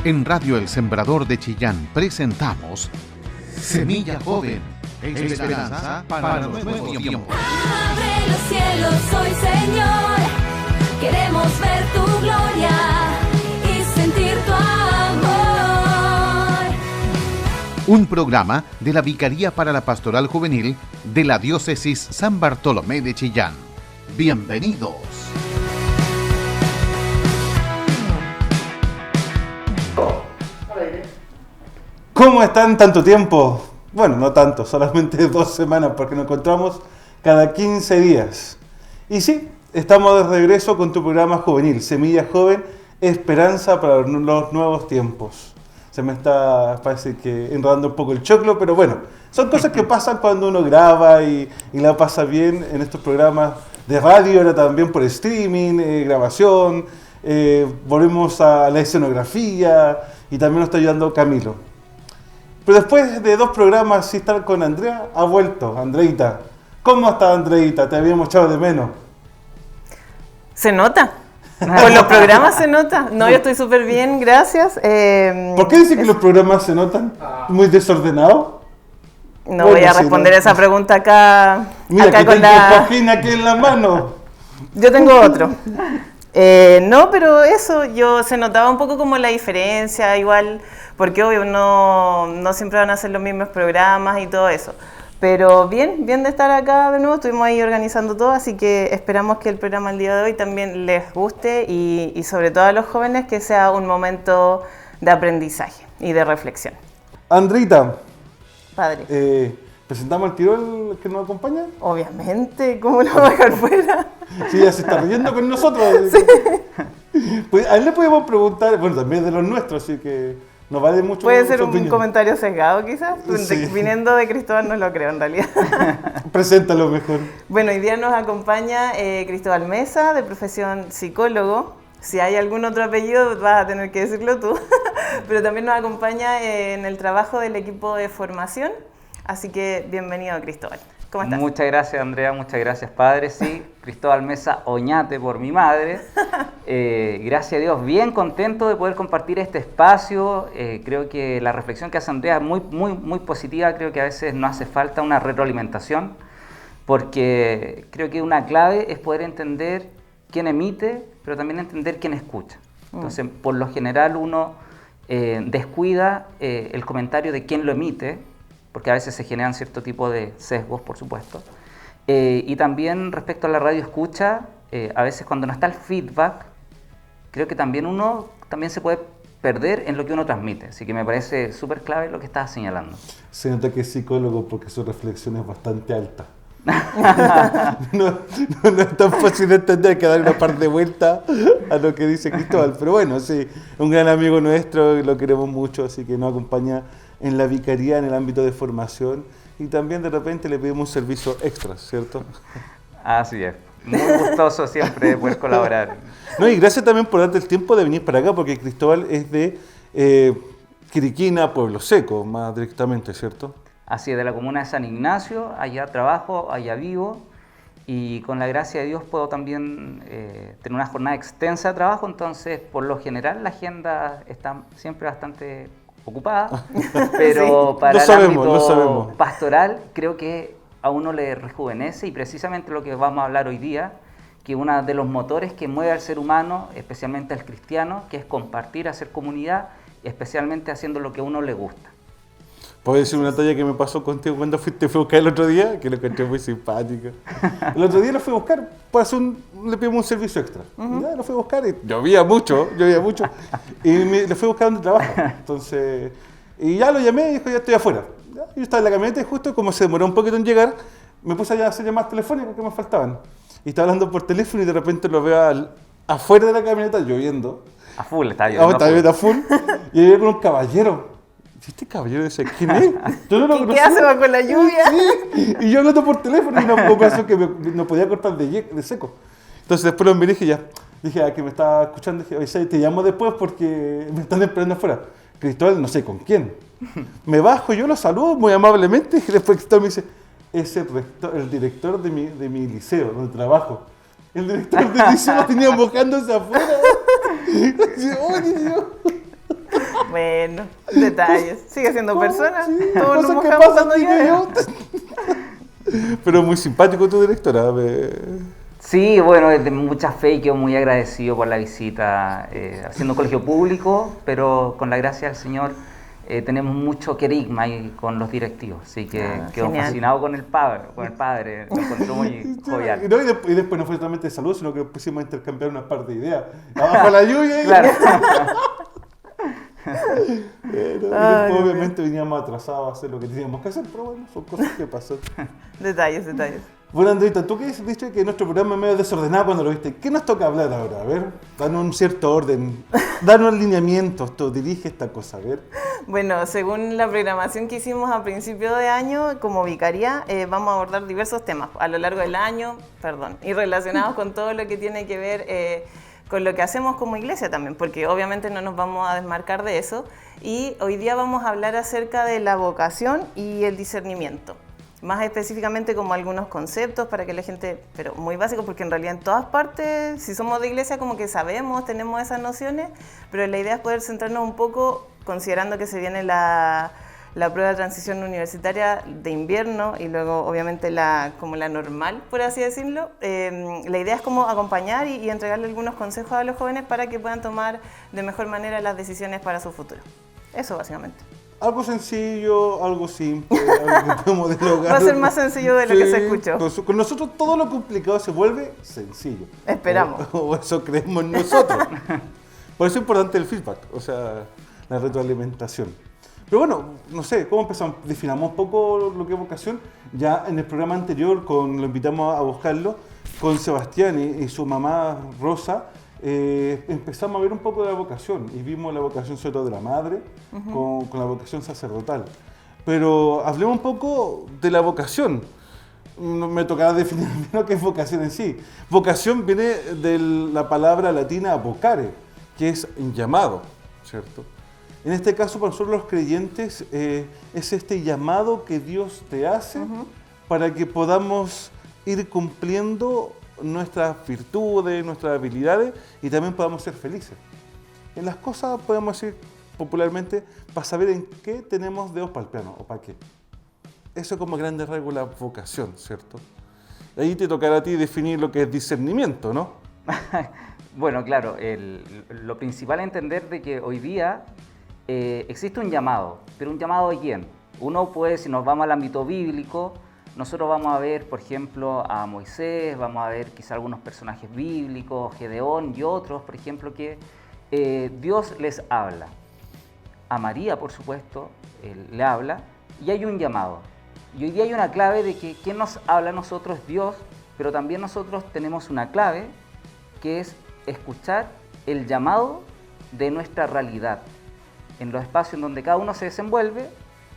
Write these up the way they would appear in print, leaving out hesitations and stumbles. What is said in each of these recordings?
En Radio El Sembrador de Chillán presentamos Semilla Joven, esperanza para los nuevos tiempos. Abre los cielos hoy, Señor, queremos ver tu gloria y sentir tu amor. Un programa de la Vicaría para la Pastoral Juvenil de la Diócesis San Bartolomé de Chillán. Bienvenidos. ¿Cómo están tanto tiempo? Bueno, no tanto, solamente 2 semanas, porque nos encontramos cada 15 días. Y sí, estamos de regreso con tu programa juvenil, Semilla Joven, esperanza para los nuevos tiempos. Se me está, parece que, enredando un poco el choclo, pero bueno, son cosas que pasan cuando uno graba y la pasa bien en estos programas de radio, ahora también por streaming, grabación, volvemos a la escenografía y también nos está ayudando Camilo. Pero después de 2 programas sin estar con Andrea, ha vuelto Andreita. ¿Cómo está Andreita? Te habíamos echado de menos. Se nota. Por los programas se nota. No, yo estoy súper bien, gracias. ¿Por qué dicen que los programas se notan? ¿Muy desordenados? No voy a responder esa pregunta acá. Mira, acá que con tengo la... cojín aquí en la mano. Yo tengo otro. No, pero eso, se notaba un poco como la diferencia, igual, porque obvio no siempre van a ser los mismos programas y todo eso. Pero bien de estar acá de nuevo, estuvimos ahí organizando todo, así que esperamos que el programa el día de hoy también les guste y sobre todo a los jóvenes que sea un momento de aprendizaje y de reflexión. Andreita, Padre. ¿presentamos al tiro el que nos acompaña? Obviamente, ¿cómo lo va a dejar fuera? Sí, ya se está riendo con nosotros. Sí. Pues a él le podemos preguntar, bueno, también de los nuestros, así que nos vale mucho. Puede ser un comentario sesgado quizás, Sí. Viniendo de Cristóbal no lo creo en realidad. Preséntalo mejor. Bueno, hoy día nos acompaña Cristóbal Mesa, de profesión psicólogo. Si hay algún otro apellido vas a tener que decirlo tú, pero también nos acompaña en el trabajo del equipo de formación, así que bienvenido Cristóbal. ¿Cómo estás? Muchas gracias Andrea, muchas gracias padre, sí, Cristóbal Mesa Oñate por mi madre, gracias a Dios, bien contento de poder compartir este espacio, creo que la reflexión que hace Andrea es muy positiva, creo que a veces no hace falta una retroalimentación, porque creo que una clave es poder entender quién emite, pero también entender quién escucha. Entonces, por lo general uno descuida el comentario de quién lo emite, porque a veces se generan cierto tipo de sesgos, por supuesto. Y también respecto a la radio escucha, a veces cuando no está el feedback, creo que también uno se puede perder en lo que uno transmite. Así que me parece súper clave lo que estás señalando. Se nota que es psicólogo porque su reflexión es bastante alta. No es tan fácil de entender que dar una par de vueltas a lo que dice Cristóbal. Pero bueno, sí, un gran amigo nuestro, lo queremos mucho, así que nos acompaña en la vicaría, en el ámbito de formación, y también de repente le pedimos un servicio extra, ¿cierto? Así es, muy gustoso siempre de poder colaborar. No, y gracias también por darte el tiempo de venir para acá, porque Cristóbal es de Quiriquina, Pueblo Seco, más directamente, ¿cierto? Así es, de la comuna de San Ignacio, allá trabajo, allá vivo, y con la gracia de Dios puedo también tener una jornada extensa de trabajo, entonces por lo general la agenda está siempre bastante ocupada, pero sí, para el ámbito sabemos. pastoral creo que a uno le rejuvenece, y precisamente lo que vamos a hablar hoy día, que uno de los motores que mueve al ser humano, especialmente al cristiano, que es compartir, hacer comunidad, especialmente haciendo lo que a uno le gusta. ¿Puedo decir una talla que me pasó contigo cuando fui a buscar el otro día? Que lo encontré muy simpática. El otro día lo fui a buscar, le pedimos un servicio extra. Ya lo fui a buscar y llovía mucho. Y le fui a buscar donde trabaja. Entonces, y ya lo llamé y dijo, ya estoy afuera. Ya, yo estaba en la camioneta y justo como se demoró un poquito en llegar, me puse a hacer llamadas telefónicas que me faltaban. Y estaba hablando por teléfono y de repente lo veo afuera de la camioneta lloviendo. A full, está lloviendo. Estaba lloviendo a full. Y llegué con un caballero. Este caballero dice, ¿quién es? Yo no lo conocía. ¿Qué hace bajo la lluvia? Sí. Y yo hablando por teléfono y una conversación que no podía cortar de seco. Entonces después lo miré y dije, que me estaba escuchando, dije, oye, te llamo después porque me están esperando afuera. Cristóbal, no sé con quién. Me bajo, yo lo saludo muy amablemente y después Cristóbal me dice, es el director de mi liceo, donde trabajo. El director del liceo lo tenía mojándose afuera. Y yo, oye, Dios. Bueno, detalles. Sigue siendo persona. Todos nos Cosas que mojamos pasan, cuando digo llueve. yo. Pero muy simpático tu directora. Sí, bueno, es de mucha fe y quedo muy agradecido por la visita, haciendo un colegio público, pero con la gracia del Señor tenemos mucho querigma ahí con los directivos, así que quedo genial. fascinado con el padre, lo encontré muy jovial. No, y después no fue solamente salud, sino que pusimos a intercambiar una par de ideas. Abajo la lluvia. Claro. Y después obviamente veníamos atrasados a hacer lo que teníamos que hacer, pero bueno, son cosas que pasan. Detalles, detalles. Bueno, Andreita, tú que viste que nuestro programa es medio desordenado cuando lo viste, ¿qué nos toca hablar ahora? A ver, danos un cierto orden, danos lineamientos, tú dirige esta cosa, a ver. Bueno, según la programación que hicimos a principio de año, como vicaría, vamos a abordar diversos temas a lo largo del año, y relacionados con todo lo que tiene que ver con lo que hacemos como iglesia también, porque obviamente no nos vamos a desmarcar de eso. Y hoy día vamos a hablar acerca de la vocación y el discernimiento. Más específicamente como algunos conceptos para que la gente, pero muy básicos, porque en realidad en todas partes, si somos de iglesia, como que sabemos, tenemos esas nociones, pero la idea es poder centrarnos un poco, considerando que se viene la prueba de transición universitaria de invierno y luego obviamente como la normal, por así decirlo. La idea es como acompañar y entregarle algunos consejos a los jóvenes para que puedan tomar de mejor manera las decisiones para su futuro. Eso básicamente. Algo sencillo, algo simple, algo que podemos dialogar. Va a ser más sencillo de lo que se escuchó. Con nosotros todo lo complicado se vuelve sencillo. Esperamos. O eso creemos nosotros. Por eso es importante el feedback, o sea, la retroalimentación. Pero bueno, no sé, ¿cómo empezamos? Definamos un poco lo que es vocación. Ya en el programa anterior, lo invitamos a buscarlo, con Sebastián y su mamá Rosa, empezamos a ver un poco de la vocación y vimos la vocación sobre todo de la madre con la vocación sacerdotal. Pero hablemos un poco de la vocación. Me tocará definir lo que es vocación en sí. Vocación viene de la palabra latina vocare, que es llamado, ¿cierto? En este caso, para nosotros los creyentes, es este llamado que Dios te hace para que podamos ir cumpliendo nuestras virtudes, nuestras habilidades y también podamos ser felices. En las cosas, podemos decir popularmente, para saber en qué tenemos dedos para el piano o para qué. Eso es como grande rasgo la vocación, ¿cierto? Ahí te tocará a ti definir lo que es discernimiento, ¿no? Bueno, claro, lo principal es entender de que hoy día existe un llamado, pero un llamado ¿de quién? Uno puede, si nos vamos al ámbito bíblico, nosotros vamos a ver, por ejemplo, a Moisés, vamos a ver quizá algunos personajes bíblicos, Gedeón y otros, por ejemplo, que Dios les habla. A María, por supuesto, le habla y hay un llamado. Y hoy día hay una clave de que quien nos habla a nosotros es Dios, pero también nosotros tenemos una clave que es escuchar el llamado de nuestra realidad. En los espacios en donde cada uno se desenvuelve,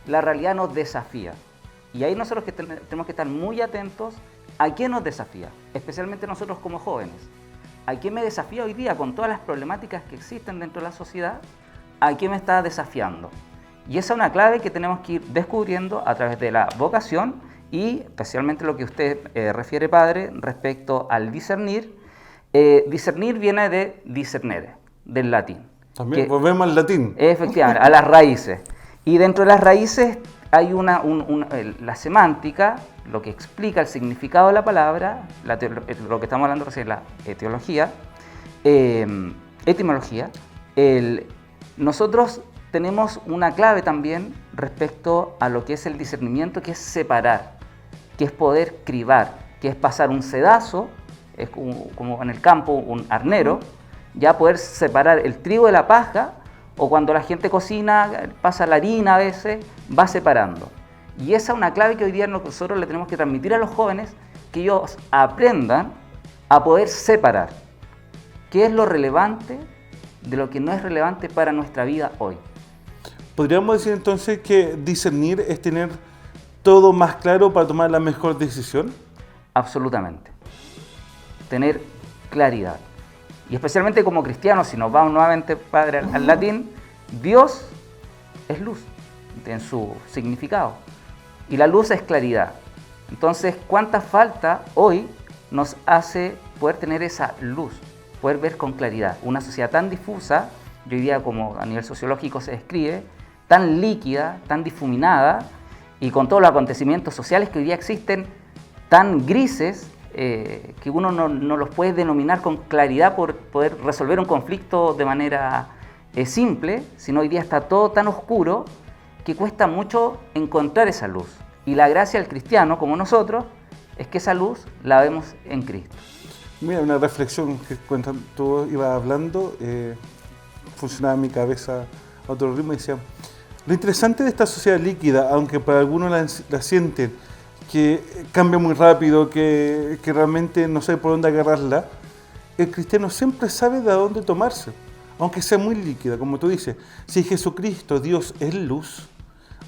la realidad nos desafía. Y ahí nosotros tenemos que estar muy atentos a quién nos desafía, especialmente nosotros como jóvenes. ¿A quién me desafía hoy día con todas las problemáticas que existen dentro de la sociedad? ¿A quién me está desafiando? Y esa es una clave que tenemos que ir descubriendo a través de la vocación y especialmente lo que usted refiere, padre, respecto al discernir. Discernir viene de discernere, del latín. También volvemos al latín. Efectivamente, a las raíces. Y dentro de las raíces hay la semántica, lo que explica el significado de la palabra, lo que estamos hablando recién, la etimología. Nosotros tenemos una clave también respecto a lo que es el discernimiento, que es separar, que es poder cribar, que es pasar un sedazo, es como en el campo un arnero, ya poder separar el trigo de la paja, o cuando la gente cocina, pasa la harina a veces, va separando. Y esa es una clave que hoy día nosotros le tenemos que transmitir a los jóvenes, que ellos aprendan a poder separar qué es lo relevante de lo que no es relevante para nuestra vida hoy. ¿Podríamos decir entonces que discernir es tener todo más claro para tomar la mejor decisión? Absolutamente. Tener claridad. Y especialmente como cristianos, si nos vamos nuevamente, padre, al latín, Dios es luz en su significado. Y la luz es claridad. Entonces, ¿cuánta falta hoy nos hace poder tener esa luz, poder ver con claridad? Una sociedad tan difusa y hoy día como a nivel sociológico se describe, tan líquida, tan difuminada, y con todos los acontecimientos sociales que hoy día existen, tan grises, que uno no los puede denominar con claridad por poder resolver un conflicto de manera simple, sino hoy día está todo tan oscuro que cuesta mucho encontrar esa luz. Y la gracia del cristiano, como nosotros, es que esa luz la vemos en Cristo. Mira, una reflexión que cuando tú ibas hablando, funcionaba en mi cabeza a otro ritmo y decía, lo interesante de esta sociedad líquida, aunque para algunos la sienten, que cambia muy rápido, que realmente no sabe por dónde agarrarla, el cristiano siempre sabe de dónde tomarse, aunque sea muy líquida, como tú dices. Si Jesucristo, Dios, es luz,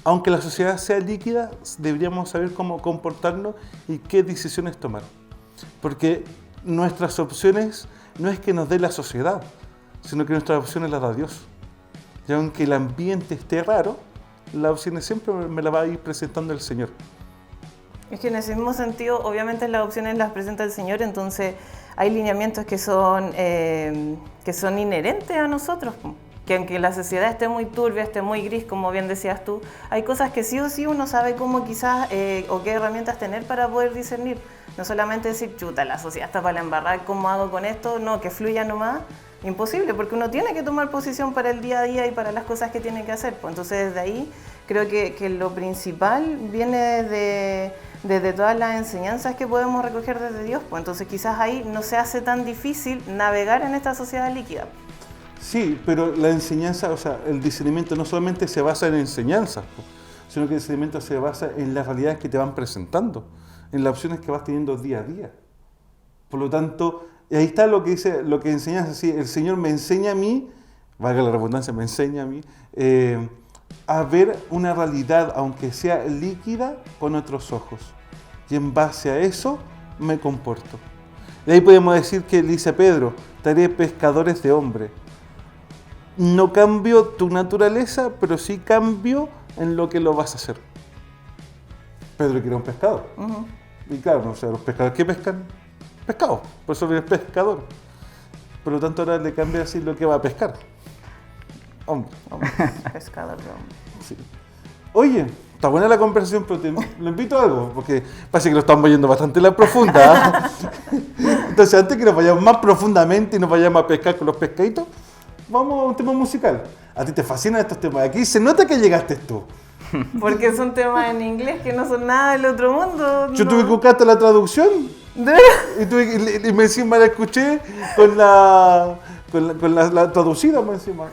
aunque la sociedad sea líquida, deberíamos saber cómo comportarnos y qué decisiones tomar. Porque nuestras opciones no es que nos dé la sociedad, sino que nuestras opciones las da Dios. Y aunque el ambiente esté raro, las opciones siempre me las va a ir presentando el Señor. Es que en ese mismo sentido, obviamente las opciones las presenta el Señor, entonces hay lineamientos que son inherentes a nosotros. Que aunque la sociedad esté muy turbia, esté muy gris, como bien decías tú, hay cosas que sí o sí uno sabe cómo quizás o qué herramientas tener para poder discernir. No solamente decir, chuta, la sociedad está para la embarrar, ¿cómo hago con esto? No, que fluya nomás. Imposible, porque uno tiene que tomar posición para el día a día y para las cosas que tiene que hacer. Pues entonces desde ahí creo que lo principal viene desde todas las enseñanzas que podemos recoger desde Dios. Pues entonces quizás ahí no se hace tan difícil navegar en esta sociedad líquida. Sí, pero la enseñanza, o sea, el discernimiento no solamente se basa en enseñanzas, sino que el discernimiento se basa en las realidades que te van presentando, en las opciones que vas teniendo día a día. Por lo tanto, ahí está lo que dice, lo que enseñas así, el Señor me enseña a mí, valga la redundancia, me enseña a mí, a ver una realidad, aunque sea líquida, con otros ojos. Y en base a eso, me comporto. Y ahí podemos decir que dice Pedro, te haré pescadores de hombres. No cambio tu naturaleza, pero sí cambio en lo que lo vas a hacer. Pedro que era un pescador. Uh-huh. Y claro, no sé, los pescadores, ¿qué pescan? Pescado, por eso es pescador. Por lo tanto, ahora le cambia así lo que va a pescar. Hombre. Pescador de hombre. Sí. Oye, está buena la conversación, pero lo invito a algo, porque parece que lo estamos yendo bastante en la profunda. Entonces, antes que nos vayamos más profundamente y nos vayamos a pescar con los pescaditos, vamos a un tema musical. A ti te fascinan estos temas. Aquí se nota que llegaste tú. Porque son temas en inglés que no son nada del otro mundo. Yo no. tuve que buscarte la traducción. ¿De verdad? Y me encima la escuché con la traducida, me encima.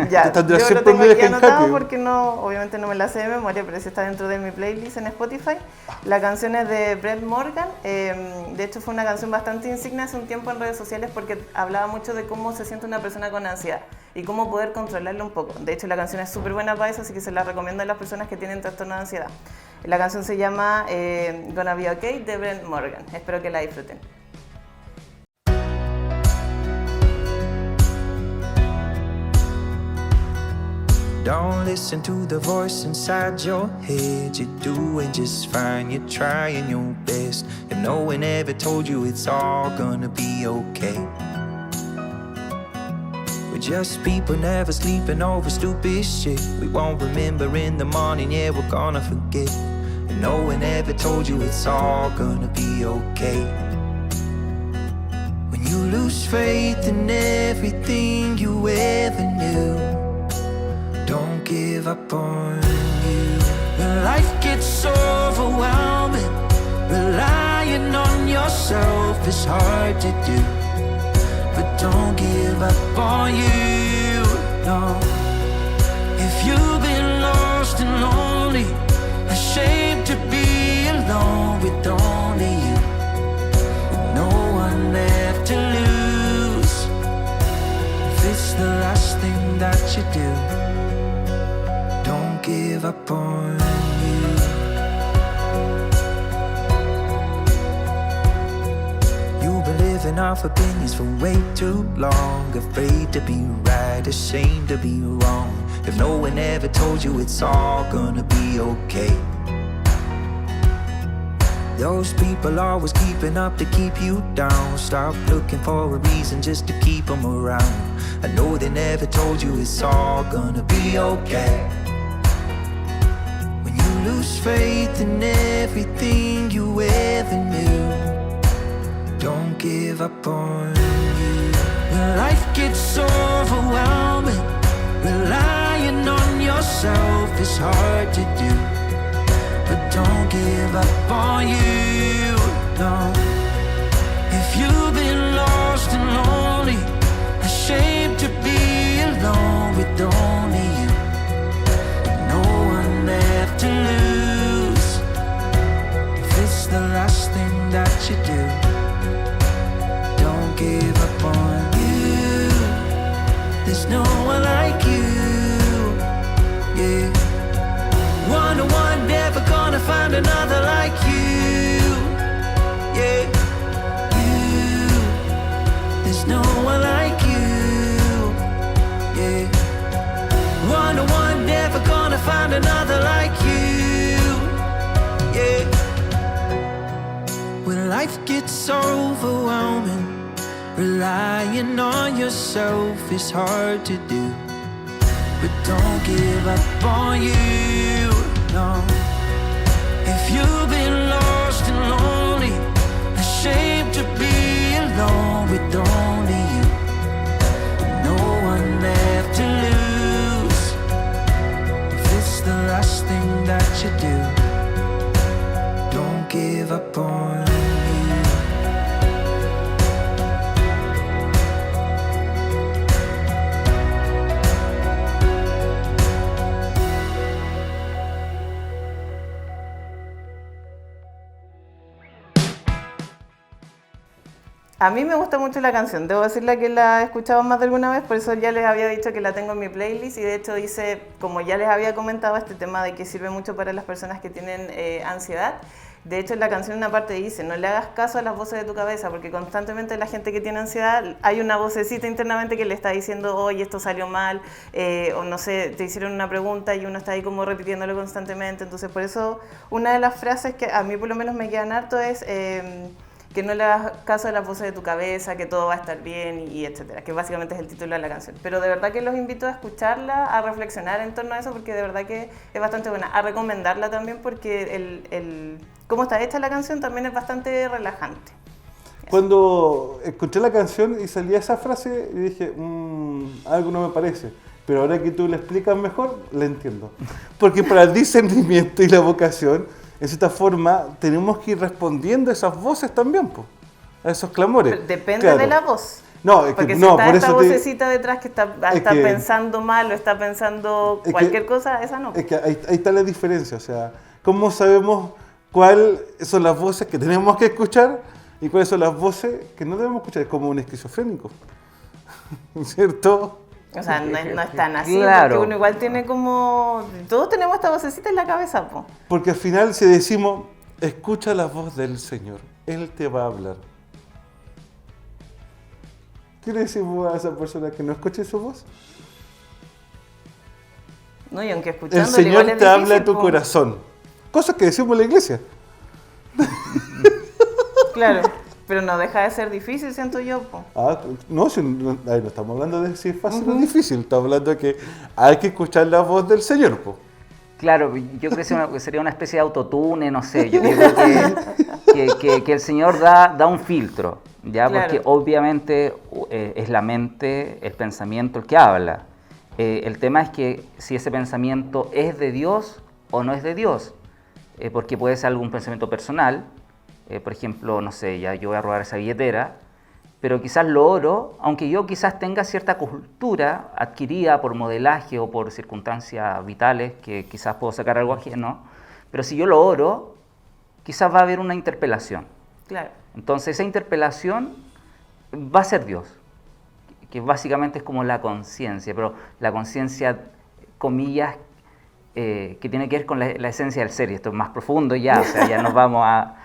Ya, Yo yo lo siempre tengo me aquí deja en anotado jaque. porque no, obviamente no me la sé de memoria, pero sí está dentro de mi playlist en Spotify. La canción es de Brett Morgan. De hecho, fue una canción bastante insignia hace un tiempo en redes sociales porque hablaba mucho de cómo se siente una persona con ansiedad y cómo poder controlarla un poco. De hecho, la canción es súper buena para eso, así que se la recomiendo a las personas que tienen trastorno de ansiedad. La canción se llama Gonna Be Okay de Brett Morgan. Espero que la disfruten. Don't listen to the voice inside your head. You're doing just fine, you're trying your best. If no one ever told you it's all gonna be okay. We're just people never sleeping over stupid shit. We won't remember in the morning, yeah, we're gonna forget. If no one ever told you it's all gonna be okay. When you lose faith in everything you ever knew, don't give up on you. When life gets overwhelming, relying on yourself is hard to do. But don't give up on you, no. If you've been lost and lonely, ashamed to be alone with only you, with no one left to lose, if it's the last thing that you do, don't give up on you. You've been living off opinions for way too long, afraid to be right, ashamed to be wrong. If no one ever told you it's all gonna be okay. Those people always keeping up to keep you down. Stop looking for a reason just to keep them around. I know they never told you it's all gonna be okay. When you lose faith in everything you ever knew, don't give up on you. When life gets overwhelming, relying on yourself is hard to do. But don't give up on you, no. If you've been lost and lonely, ashamed to be alone with only you, no one left to lose. If it's the last thing that you do, don't give up on you. There's no one like you, yeah. One-to-one, never gonna find another like you, yeah. You, there's no one like you, yeah. One-to-one, never gonna find another like you, yeah. When life gets overwhelming, relying on yourself is hard to do. But don't give up on you, no. If you've been lost and lonely, ashamed to be alone with only you, no one left to lose. If it's the last thing that you do, don't give up on you. A mí me gusta mucho la canción, debo decirle que la he escuchado más de alguna vez, por eso ya les había dicho que la tengo en mi playlist y de hecho dice, como ya les había comentado, este tema de que sirve mucho para las personas que tienen ansiedad. De hecho, en la canción una parte dice, no le hagas caso a las voces de tu cabeza, porque constantemente la gente que tiene ansiedad, hay una vocecita internamente que le está diciendo, oye, esto salió mal, o no sé, te hicieron una pregunta y uno está ahí como repitiéndolo constantemente. Entonces, por eso, una de las frases que a mí por lo menos me quedan harto es que no le hagas caso a las voces de tu cabeza, que todo va a estar bien y etcétera, que básicamente es el título de la canción. Pero de verdad que los invito a escucharla, a reflexionar en torno a eso, porque de verdad que es bastante buena, a recomendarla también porque cómo está hecha la canción también es bastante relajante. Cuando escuché la canción y salía esa frase, y dije, algo no me parece. Pero ahora que tú la explicas mejor, la entiendo. Porque para el discernimiento y la vocación, en cierta forma, tenemos que ir respondiendo a esas voces también, po, a esos clamores. Pero depende claro. de la voz. No, es porque que si no, está por esta eso vocecita detrás que está pensando mal o está pensando cualquier cosa, esa no. Es que ahí está la diferencia, o sea, ¿cómo sabemos cuáles son las voces que tenemos que escuchar y cuáles son las voces que no debemos escuchar? Es como un esquizofrénico, ¿cierto? O sea, no es tan así, Claro. porque uno igual tiene como... Todos tenemos esta vocecita en la cabeza, po. Porque al final si decimos, escucha la voz del Señor, Él te va a hablar. ¿Qué le decimos a esa persona que no escuche su voz? No, y aunque El escuchándole Señor igual es te habla a difícil, tu po. corazón. Cosas que decimos en la iglesia. Claro, pero no deja de ser difícil, siento yo, po. No, no estamos hablando de si es fácil o difícil, estamos hablando de que hay que escuchar la voz del Señor, po. Claro, yo creo que sería una especie de autotune, no sé, yo creo que el Señor da un filtro, ¿ya? Claro. Porque obviamente es la mente, el pensamiento el que habla. El tema es que si ese pensamiento es de Dios o no es de Dios, porque puede ser algún pensamiento personal, por ejemplo, no sé, ya yo voy a robar esa billetera, pero quizás lo oro, aunque yo quizás tenga cierta cultura adquirida por modelaje o por circunstancias vitales, que quizás puedo sacar algo ajeno, pero si yo lo oro, quizás va a haber una interpelación. Claro. Entonces esa interpelación va a ser Dios, que básicamente es como la conciencia, pero la conciencia, comillas, que tiene que ver con la esencia del ser, y esto es más profundo ya, o sea, ya nos vamos a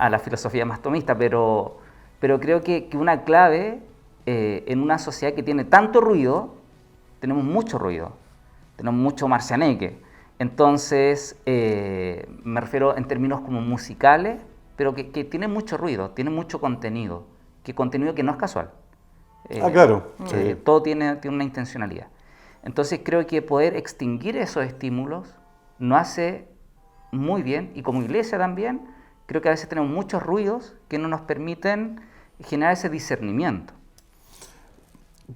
la filosofía más tomista, pero creo que una clave en una sociedad que tiene tanto ruido, tenemos mucho marcianeque. Entonces, me refiero en términos como musicales, pero que tiene mucho ruido, tiene mucho contenido, contenido que no es casual. Claro. Sí. Todo tiene una intencionalidad. Entonces creo que poder extinguir esos estímulos nos hace muy bien, y como iglesia también, creo que a veces tenemos muchos ruidos que no nos permiten generar ese discernimiento.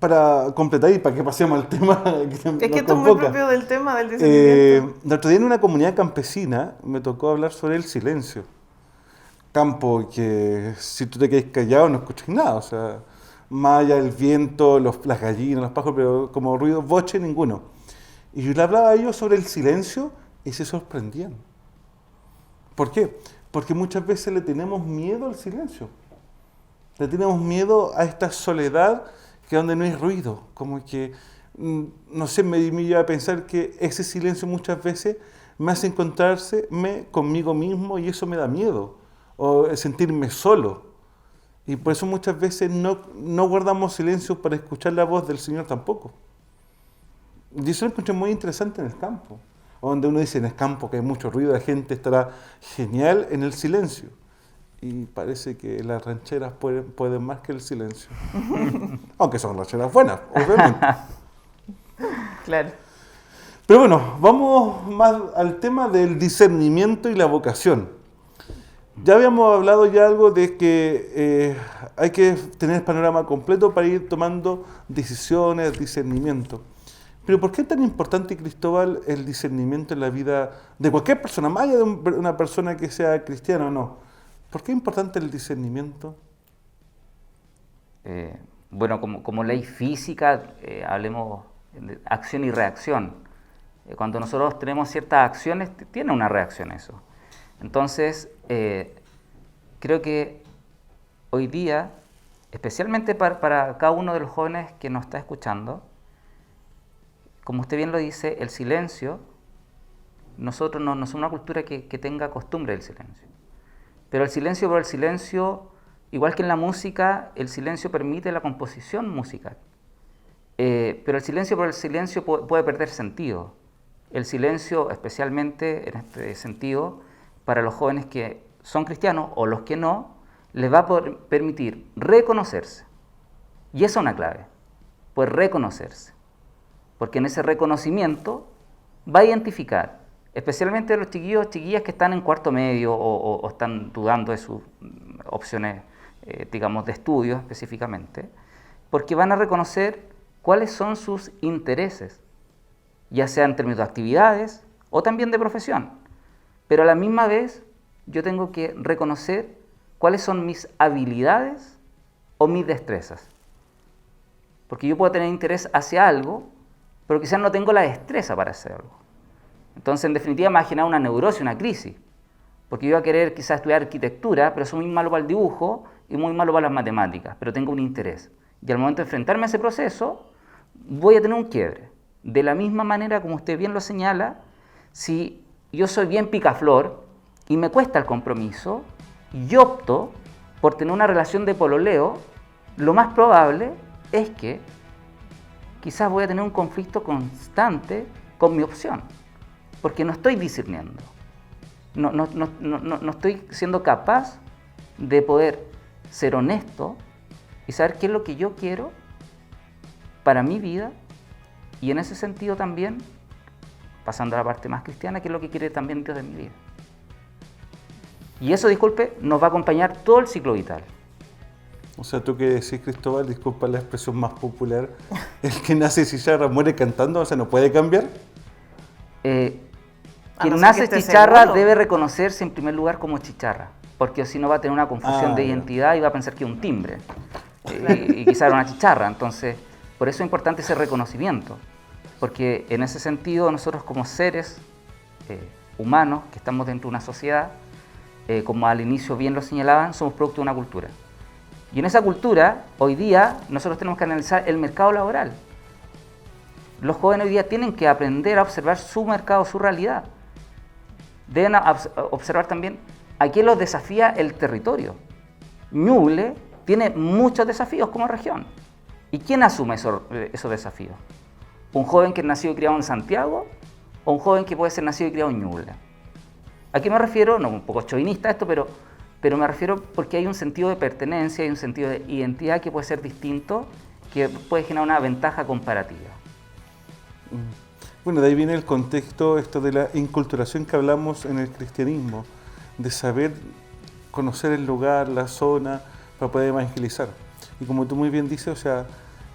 Para completar y para que pasemos al tema Es que esto es muy propio del tema del discernimiento. El otro día en una comunidad campesina me tocó hablar sobre el silencio. Campo que si tú te quedas callado no escuchas nada, o sea, más allá del viento, las gallinas, los pájaros, pero como ruido boche ninguno. Y yo le hablaba a ellos sobre el silencio y se sorprendían. ¿Por qué? Porque muchas veces le tenemos miedo al silencio. Le tenemos miedo a esta soledad que donde no hay ruido, como que, no sé, me lleva a pensar que ese silencio muchas veces me hace encontrarse conmigo mismo y eso me da miedo, o sentirme solo. Y por eso muchas veces no guardamos silencio para escuchar la voz del Señor tampoco. Y eso lo encontré muy interesante en el campo, donde uno dice en el campo que hay mucho ruido, la gente estará genial en el silencio. Y parece que las rancheras pueden más que el silencio. Aunque son rancheras buenas, obviamente. Claro. Pero bueno, vamos más al tema del discernimiento y la vocación. Ya habíamos hablado ya algo de que hay que tener el panorama completo para ir tomando decisiones, discernimiento. Pero ¿por qué es tan importante, Cristóbal, el discernimiento en la vida de cualquier persona, más allá de una persona que sea cristiana o no? ¿Por qué es importante el discernimiento? Bueno, como ley física, hablemos de acción y reacción. Cuando nosotros tenemos ciertas acciones, tiene una reacción eso. Entonces, creo que hoy día, especialmente para cada uno de los jóvenes que nos está escuchando, como usted bien lo dice, el silencio, nosotros no somos una cultura que tenga costumbre del silencio. Pero el silencio por el silencio, igual que en la música, el silencio permite la composición musical. Pero el silencio por el silencio puede perder sentido. El silencio, especialmente en este sentido, para los jóvenes que son cristianos o los que no, les va a permitir reconocerse. Y esa es una clave, pues reconocerse. Porque en ese reconocimiento va a identificar, especialmente los chiquillos, chiquillas que están en cuarto medio o están dudando de sus opciones, digamos, de estudio específicamente, porque van a reconocer cuáles son sus intereses, ya sea en términos de actividades o también de profesión. Pero a la misma vez yo tengo que reconocer cuáles son mis habilidades o mis destrezas. Porque yo puedo tener interés hacia algo, pero quizás no tengo la destreza para hacerlo. Entonces, en definitiva, me va a generar una neurosis, una crisis. Porque yo voy a querer quizás estudiar arquitectura, pero soy muy malo para el dibujo y muy malo para las matemáticas, pero tengo un interés. Y al momento de enfrentarme a ese proceso, voy a tener un quiebre. De la misma manera, como usted bien lo señala, si yo soy bien picaflor y me cuesta el compromiso, y opto por tener una relación de pololeo, lo más probable es que quizás voy a tener un conflicto constante con mi opción, porque no estoy discerniendo. No estoy siendo capaz de poder ser honesto y saber qué es lo que yo quiero para mi vida, y en ese sentido también, pasando a la parte más cristiana, qué es lo que quiere también Dios de mi vida. Y eso, disculpe, nos va a acompañar todo el ciclo vital. O sea, tú que decís, Cristóbal, disculpa la expresión más popular, el que nace chicharra muere cantando, o sea, ¿no puede cambiar? Quien nace chicharra debe reconocerse en primer lugar como chicharra, porque si no va a tener una confusión de identidad y va a pensar que es un timbre, y quizá era una chicharra. Entonces, por eso es importante ese reconocimiento, porque en ese sentido nosotros como seres humanos que estamos dentro de una sociedad, como al inicio bien lo señalaban, somos producto de una cultura. Y en esa cultura, hoy día, nosotros tenemos que analizar el mercado laboral. Los jóvenes hoy día tienen que aprender a observar su mercado, su realidad. Deben observar también a qué los desafía el territorio. Ñuble tiene muchos desafíos como región. ¿Y quién asume esos desafíos? ¿Un joven que es nacido y criado en Santiago o un joven que puede ser nacido y criado en Ñuble? ¿A qué me refiero? No, un poco chauvinista esto, pero pero me refiero porque hay un sentido de pertenencia, hay un sentido de identidad que puede ser distinto, que puede generar una ventaja comparativa. Bueno, de ahí viene el contexto esto de la inculturación que hablamos en el cristianismo, de saber conocer el lugar, la zona, para poder evangelizar. Y como tú muy bien dices, o sea,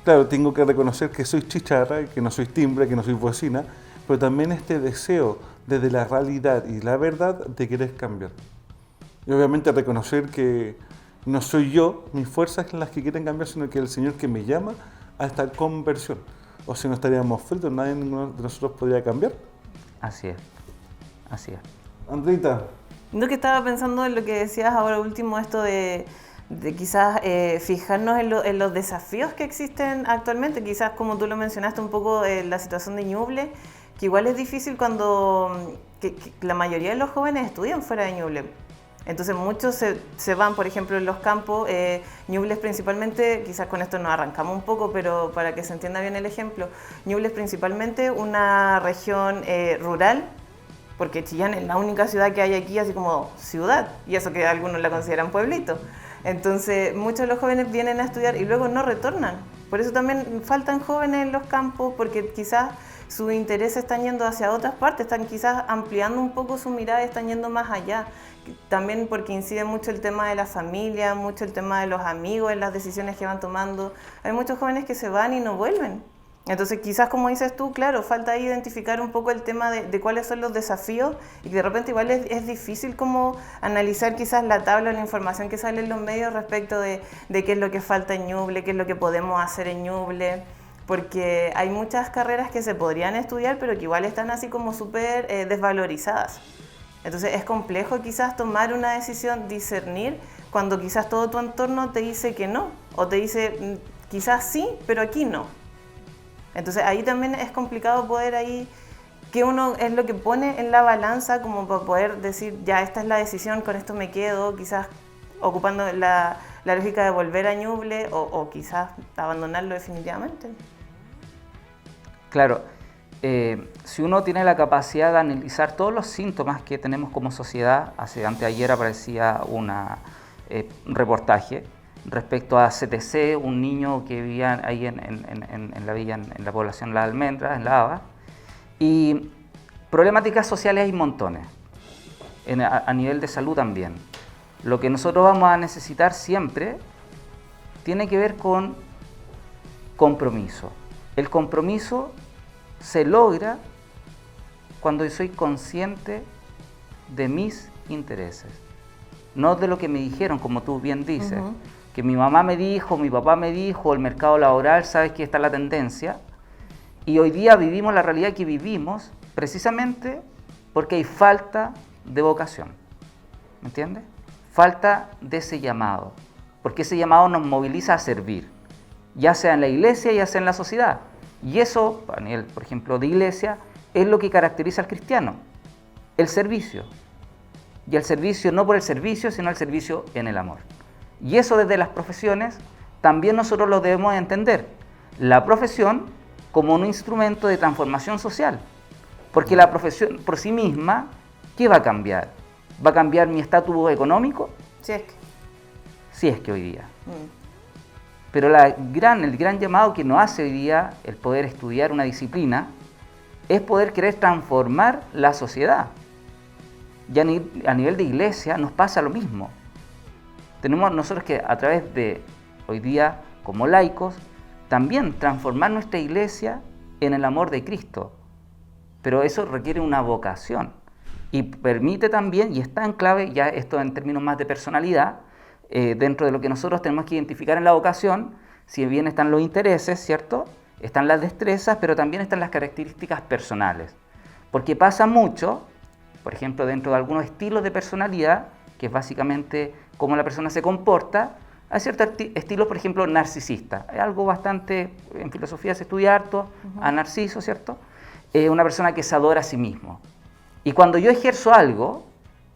claro, tengo que reconocer que soy chicharra, que no soy timbre, que no soy bocina, pero también este deseo desde la realidad y la verdad de querer cambiar. Y obviamente reconocer que no soy yo, mis fuerzas las que quieren cambiar, sino que el Señor que me llama a esta conversión. O si no estaríamos fritos, nadie de nosotros podría cambiar. Así es, así es. Andrita. Lo que estaba pensando en lo que decías ahora último, esto de quizás fijarnos en los desafíos que existen actualmente, quizás como tú lo mencionaste un poco, la situación de Ñuble, que igual es difícil cuando que la mayoría de los jóvenes estudian fuera de Ñuble. Entonces muchos se van, por ejemplo, en los campos. Ñuble es principalmente, quizás con esto nos arrancamos un poco, pero para que se entienda bien el ejemplo, Ñuble es principalmente una región rural, porque Chillán es la única ciudad que hay aquí, así como ciudad, y eso que algunos la consideran pueblito. Entonces muchos de los jóvenes vienen a estudiar y luego no retornan. Por eso también faltan jóvenes en los campos, porque quizás sus intereses están yendo hacia otras partes, están quizás ampliando un poco su mirada, están yendo más allá. También porque incide mucho el tema de la familia, mucho el tema de los amigos en las decisiones que van tomando. Hay muchos jóvenes que se van y no vuelven. Entonces quizás, como dices tú, claro, falta ahí identificar un poco el tema de cuáles son los desafíos, y que de repente igual es difícil como analizar quizás la tabla o la información que sale en los medios respecto de qué es lo que falta en Ñuble, qué es lo que podemos hacer en Ñuble, porque hay muchas carreras que se podrían estudiar pero que igual están así como súper desvalorizadas. Entonces es complejo quizás tomar una decisión, discernir, cuando quizás todo tu entorno te dice que no, o te dice quizás sí, pero aquí no. Entonces ahí también es complicado poder ahí, que uno es lo que pone en la balanza como para poder decir, ya esta es la decisión, con esto me quedo, quizás ocupando la lógica de volver a Ñuble o quizás abandonarlo definitivamente. Claro, si uno tiene la capacidad de analizar todos los síntomas que tenemos como sociedad, anteayer aparecía un reportaje respecto a CTC, un niño que vivía ahí en la villa, en la población La Almendra, en La Hava, y problemáticas sociales hay montones, a nivel de salud también. Lo que nosotros vamos a necesitar siempre tiene que ver con compromiso. El compromiso se logra cuando yo soy consciente de mis intereses, no de lo que me dijeron, como tú bien dices, que mi mamá me dijo, mi papá me dijo, el mercado laboral, sabes que está la tendencia, y hoy día vivimos la realidad que vivimos precisamente porque hay falta de vocación, ¿me entiendes? Falta de ese llamado, porque ese llamado nos moviliza a servir, ya sea en la iglesia, ya sea en la sociedad. Y eso, a nivel, por ejemplo, de iglesia, es lo que caracteriza al cristiano, el servicio. Y el servicio no por el servicio, sino el servicio en el amor. Y eso desde las profesiones también nosotros lo debemos entender. La profesión como un instrumento de transformación social. Porque la profesión por sí misma, ¿qué va a cambiar? ¿Va a cambiar mi estatus económico? Si es que hoy día. Pero el gran llamado que nos hace hoy día el poder estudiar una disciplina es poder querer transformar la sociedad. Y a nivel de iglesia nos pasa lo mismo. Tenemos nosotros que a través de, hoy día, como laicos, también transformar nuestra iglesia en el amor de Cristo. Pero eso requiere una vocación. Y permite también, y está en clave, ya esto en términos más de personalidad, dentro de lo que nosotros tenemos que identificar en la vocación, si bien están los intereses, ¿cierto? Están las destrezas, pero también están las características personales. Porque pasa mucho, por ejemplo, dentro de algunos estilos de personalidad, que es básicamente cómo la persona se comporta, hay ciertos estilos, por ejemplo, narcisistas. Es algo bastante, en filosofía se estudia harto, a Narciso, ¿cierto? Una persona que se adora a sí mismo. Y cuando yo ejerzo algo,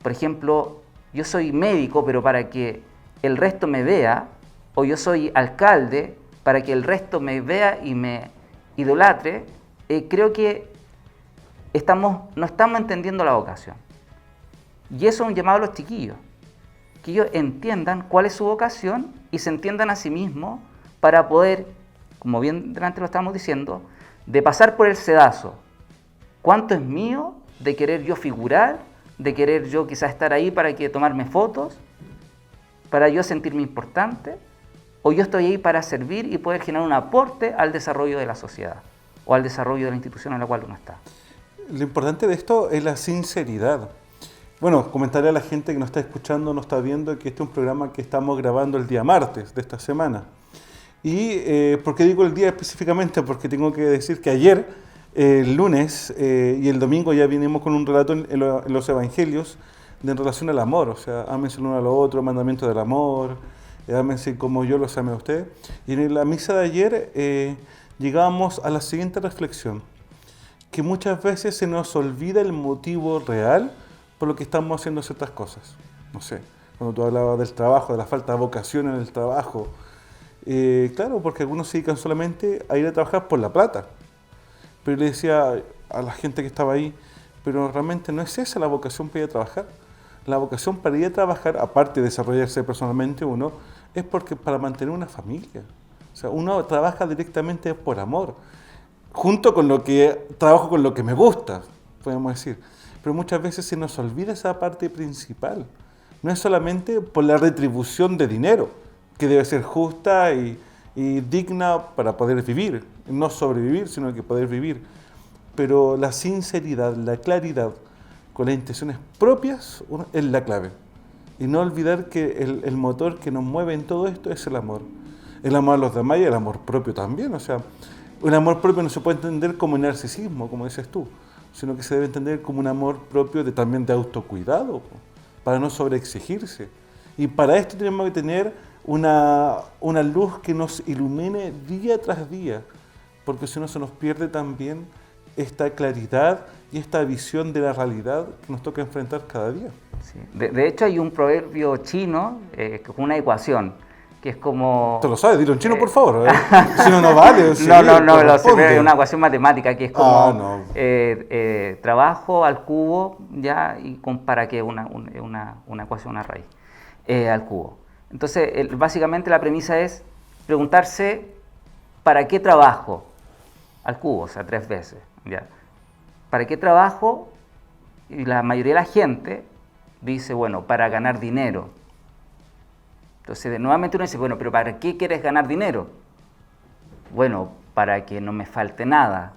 por ejemplo, yo soy médico, pero para que el resto me vea, o yo soy alcalde, para que el resto me vea y me idolatre, creo que no estamos entendiendo la vocación. Y eso es un llamado a los chiquillos. que ellos entiendan cuál es su vocación y se entiendan a sí mismos para poder, como bien delante lo estábamos diciendo, de pasar por el sedazo. ¿Cuánto es mío de querer yo figurar, de querer yo quizás estar ahí para tomarme fotos, para yo sentirme importante? ¿O yo estoy ahí para servir y poder generar un aporte al desarrollo de la sociedad o al desarrollo de la institución en la cual uno está? Lo importante de esto es la sinceridad. Bueno, comentaré a la gente que nos está escuchando, nos está viendo, que este es un programa que estamos grabando el día martes de esta semana. Y ¿por qué digo el día específicamente? Porque tengo que decir que ayer, el lunes y el domingo ya vinimos con un relato en los evangelios en relación al amor. O sea, ámense el uno al otro, mandamiento del amor, ámense como yo los amé a ustedes. Y en la misa de ayer llegamos a la siguiente reflexión, que muchas veces se nos olvida el motivo real por lo que estamos haciendo ciertas cosas. No sé, cuando tú hablabas del trabajo, de la falta de vocación en el trabajo, claro, porque algunos se dedican solamente a ir a trabajar por la plata. Pero le decía a la gente que estaba ahí, pero realmente no es esa la vocación para ir a trabajar. La vocación para ir a trabajar, aparte de desarrollarse personalmente uno, es porque para mantener una familia. O sea, uno trabaja directamente por amor, junto con lo que trabajo con lo que me gusta, podemos decir. Pero muchas veces se nos olvida esa parte principal. No es solamente por la retribución de dinero, que debe ser justa y digna para poder vivir, no sobrevivir, sino que poder vivir. Pero la sinceridad, la claridad, con las intenciones propias, es la clave. Y no olvidar que el motor que nos mueve en todo esto es el amor. El amor a los demás y el amor propio también. O sea, un amor propio no se puede entender como narcisismo, como dices tú, sino que se debe entender como un amor propio también de autocuidado, para no sobreexigirse. Y para esto tenemos que tener una luz que nos ilumine día tras día, porque si no se nos pierde también esta claridad y esta visión de la realidad que nos toca enfrentar cada día. Sí. De hecho, hay un proverbio chino, con una ecuación, que es como... ¿Te lo sabes? Dilo en chino, por favor. Si no, no vale. No, lo sé, es una ecuación matemática que es como trabajo al cubo, ya, y para que una ecuación, una raíz, al cubo. Entonces, básicamente la premisa es preguntarse, ¿para qué trabajo? Al cubo, o sea, 3 veces. ¿Ya? ¿Para qué trabajo? Y la mayoría de la gente dice, bueno, para ganar dinero. Entonces, nuevamente uno dice, bueno, pero ¿para qué quieres ganar dinero? Bueno, para que no me falte nada,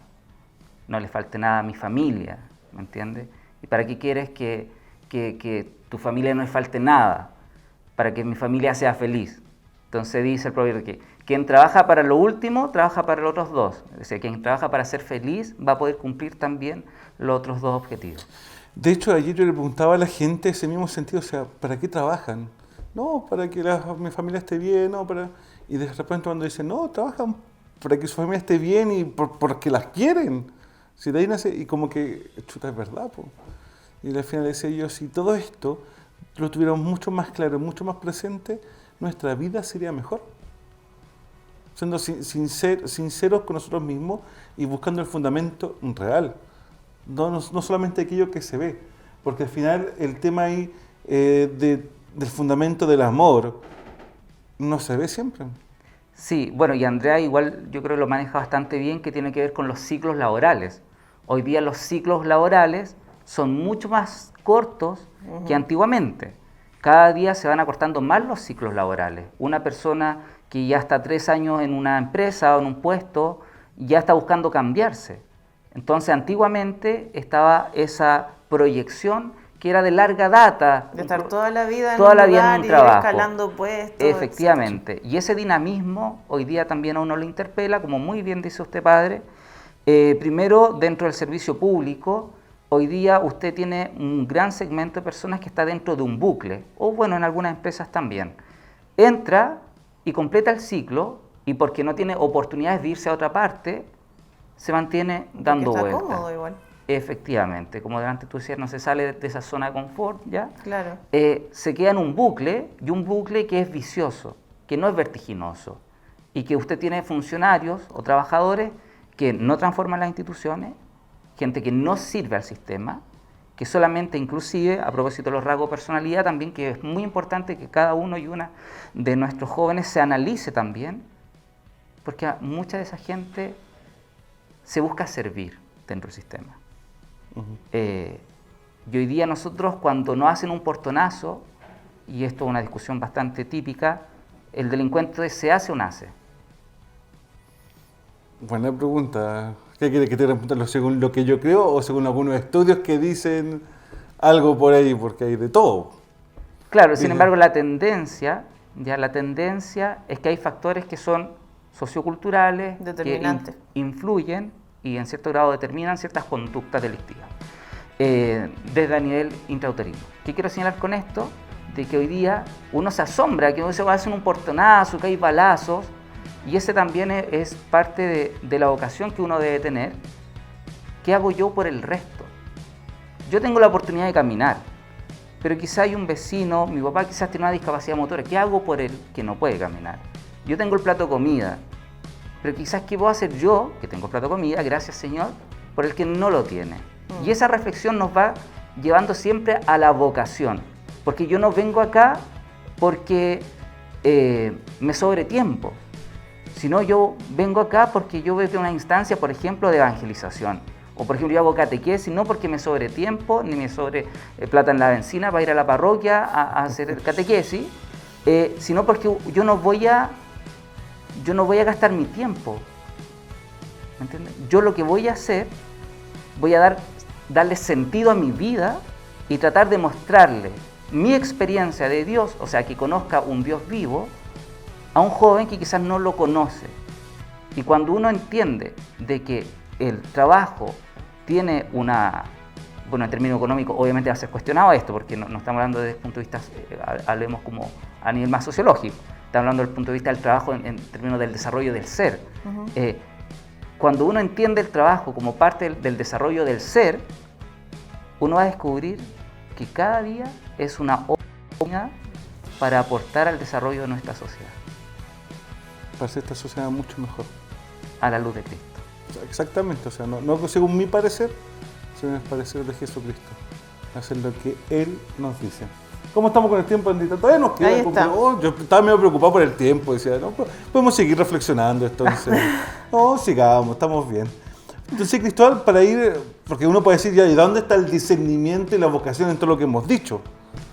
no le falte nada a mi familia, ¿me entiendes? ¿Y para qué quieres que tu familia no le falte nada? Para que mi familia sea feliz. Entonces dice el proverbio que quien trabaja para lo último, trabaja para los otros 2. Es decir, quien trabaja para ser feliz va a poder cumplir también los otros 2 objetivos. De hecho, ayer yo le preguntaba a la gente ese mismo sentido, o sea, ¿para qué trabajan? No, para que mi familia esté bien, no, para... Y de repente cuando dicen, no, trabajan para que su familia esté bien y porque las quieren. Si de ahí nace, y como que, chuta, es verdad, po. Y al final decía yo, si todo esto lo tuviéramos mucho más claro, mucho más presente, nuestra vida sería mejor. Siendo sinceros con nosotros mismos y buscando el fundamento real. No solamente aquello que se ve. Porque al final el tema ahí del fundamento del amor no se ve siempre. Sí, bueno, y Andrea igual yo creo que lo maneja bastante bien, que tiene que ver con los ciclos laborales. Hoy día los ciclos laborales son mucho más cortos que antiguamente. Cada día se van acortando más los ciclos laborales. Una persona que ya está 3 años en una empresa o en un puesto, ya está buscando cambiarse. Entonces, antiguamente estaba esa proyección que era de larga data. De estar toda la vida en un trabajo. Escalando puestos. Efectivamente. Y ese dinamismo hoy día también a uno lo interpela, como muy bien dice usted, padre. Primero, dentro del servicio público, hoy día usted tiene un gran segmento de personas que está dentro de un bucle, o bueno, en algunas empresas también. Entra y completa el ciclo, y porque no tiene oportunidades de irse a otra parte, se mantiene dando vueltas. Está cómodo igual. Efectivamente, como delante tú decías, no se sale de esa zona de confort, ¿ya? Claro. Se queda en un bucle, y un bucle que es vicioso, que no es vertiginoso, y que usted tiene funcionarios o trabajadores que no transforman las instituciones, gente que no sirve al sistema que solamente inclusive, a propósito de los rasgos de personalidad también, que es muy importante que cada uno y una de nuestros jóvenes se analice también, porque a mucha de esa gente se busca servir dentro del sistema. Y hoy día nosotros, cuando nos hacen un portonazo, y esto es una discusión bastante típica, ¿el delincuente se hace o nace? Buena pregunta. ¿Qué quiere que te responda? ¿Según lo que yo creo o según algunos estudios que dicen algo por ahí? Porque hay de todo. Claro, sin embargo, la tendencia es que hay factores que son socioculturales, Determinantes. que influyen y en cierto grado determinan ciertas conductas delictivas, desde a nivel intrauterino. ¿Qué quiero señalar con esto? De que hoy día uno se asombra, que uno se va a hacer un portonazo, que hay balazos, y ese también es parte de la vocación que uno debe tener. ¿Qué hago yo por el resto? Yo tengo la oportunidad de caminar, pero quizá hay un vecino, mi papá quizás tiene una discapacidad motora, ¿qué hago por él que no puede caminar? Yo tengo el plato de comida, pero quizás ¿qué puedo hacer yo, que tengo el plato de comida, gracias Señor, por el que no lo tiene? Y esa reflexión nos va llevando siempre a la vocación, porque yo no vengo acá porque me sobre tiempo, sino yo vengo acá porque yo veo que una instancia, por ejemplo, de evangelización. O por ejemplo, yo hago catequesis no porque me sobre tiempo, ni me sobre plata en la benzina para ir a la parroquia a hacer catequesis, sino porque yo no voy a gastar mi tiempo. ¿Me entiendes? Yo lo que voy a hacer, voy a darle sentido a mi vida y tratar de mostrarle mi experiencia de Dios, o sea, que conozca un Dios vivo, a un joven que quizás no lo conoce. Y cuando uno entiende de que el trabajo tiene bueno, en términos económicos obviamente va a ser cuestionado esto, porque no estamos hablando desde el punto de vista, hablemos como a nivel más sociológico, estamos hablando desde el punto de vista del trabajo en términos del desarrollo del ser. Cuando uno entiende el trabajo como parte del desarrollo del ser, uno va a descubrir que cada día es una oportunidad para aportar al desarrollo de nuestra sociedad. Para hacer esta sociedad mucho mejor. A la luz de Cristo. Exactamente, o sea, no según mi parecer, sino el parecer de Jesucristo. Hacer lo que Él nos dice. ¿Cómo estamos con el tiempo, Andita? Todavía nos queda. Ahí está. Yo estaba medio preocupado por el tiempo, decía, no, podemos seguir reflexionando entonces. No, sigamos, estamos bien. Entonces, Cristóbal, para ir, porque uno puede decir, ya, ¿y dónde está el discernimiento y la vocación en todo lo que hemos dicho?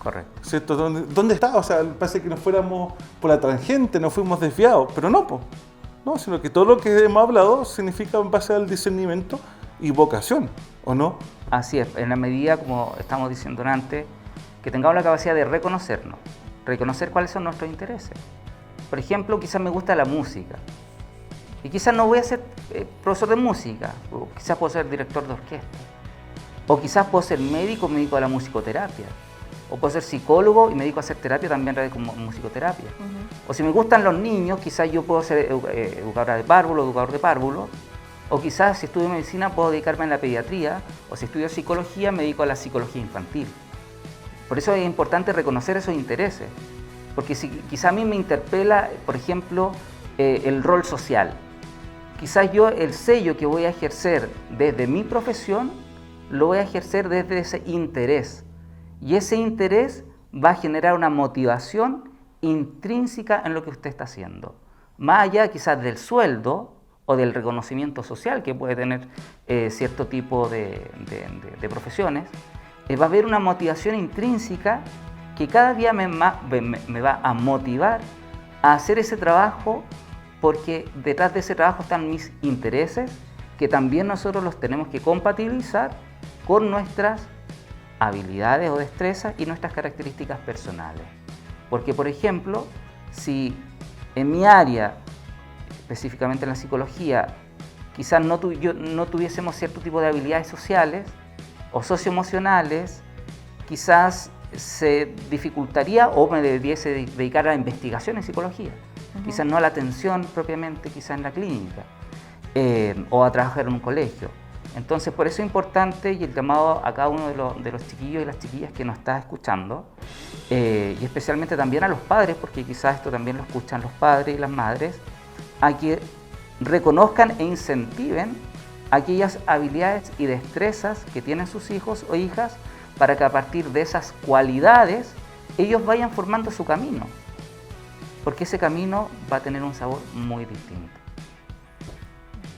Correcto. ¿Cierto? ¿Dónde está? O sea, parece que nos fuéramos por la tangente, nos fuimos desviados, pero no, pues. No, sino que todo lo que hemos hablado significa en base al discernimiento y vocación, ¿o no? Así es, en la medida, como estamos diciendo antes, que tengamos la capacidad de reconocernos, reconocer cuáles son nuestros intereses. Por ejemplo, quizás me gusta la música, y quizás no voy a ser profesor de música, o quizás puedo ser director de orquesta, o quizás puedo ser médico, me dedico a la musicoterapia, o puedo ser psicólogo y me dedico a hacer terapia también como musicoterapia. O si me gustan los niños, quizás yo puedo ser educadora de párvulo, educador de párvulo, o quizás si estudio medicina puedo dedicarme a la pediatría, o si estudio psicología me dedico a la psicología infantil. Por eso es importante reconocer esos intereses, porque si quizás a mí me interpela, por ejemplo, el rol social, quizás yo el sello que voy a ejercer desde mi profesión, lo voy a ejercer desde ese interés. Y ese interés va a generar una motivación intrínseca en lo que usted está haciendo. Más allá quizás del sueldo o del reconocimiento social que puede tener cierto tipo de profesiones, va a haber una motivación intrínseca que cada día me va a motivar a hacer ese trabajo, porque detrás de ese trabajo están mis intereses, que también nosotros los tenemos que compatibilizar con nuestras habilidades o destrezas y nuestras características personales. Porque, por ejemplo, si en mi área, específicamente en la psicología, quizás no tuviésemos cierto tipo de habilidades sociales o socioemocionales, quizás se dificultaría o me debiese dedicar a la investigación en psicología, quizás no a la atención propiamente, quizás en la clínica, o a trabajar en un colegio. Entonces, por eso es importante, y el llamado a cada uno de los chiquillos y las chiquillas que nos está escuchando, y especialmente también a los padres, porque quizás esto también lo escuchan los padres y las madres, a que reconozcan e incentiven aquellas habilidades y destrezas que tienen sus hijos o hijas para que a partir de esas cualidades ellos vayan formando su camino, porque ese camino va a tener un sabor muy distinto.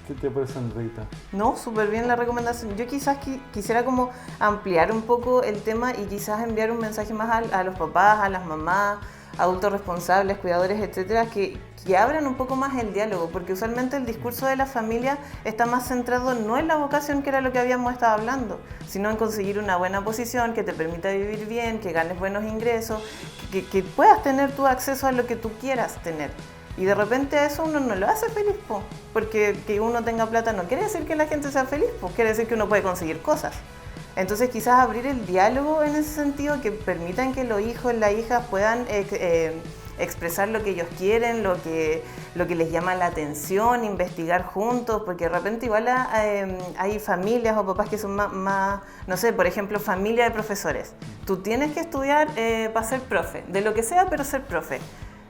¿Qué te parece, Andreita? No, súper bien la recomendación. Yo quizás quisiera como ampliar un poco el tema y quizás enviar un mensaje más a los papás, a las mamás, adultos responsables, cuidadores, etcétera, que abran un poco más el diálogo, porque usualmente el discurso de la familia está más centrado no en la vocación, que era lo que habíamos estado hablando, sino en conseguir una buena posición que te permita vivir bien, que ganes buenos ingresos, que puedas tener tu acceso a lo que tú quieras tener. Y de repente a eso uno no lo hace feliz, po, porque que uno tenga plata no quiere decir que la gente sea feliz, po, quiere decir que uno puede conseguir cosas. Entonces quizás abrir el diálogo en ese sentido, que permitan que los hijos y las hijas puedan expresar lo que ellos quieren, lo que les llama la atención, investigar juntos, porque de repente igual hay familias o papás que son más, no sé, por ejemplo, familia de profesores. Tú tienes que estudiar para ser profe, de lo que sea, pero ser profe.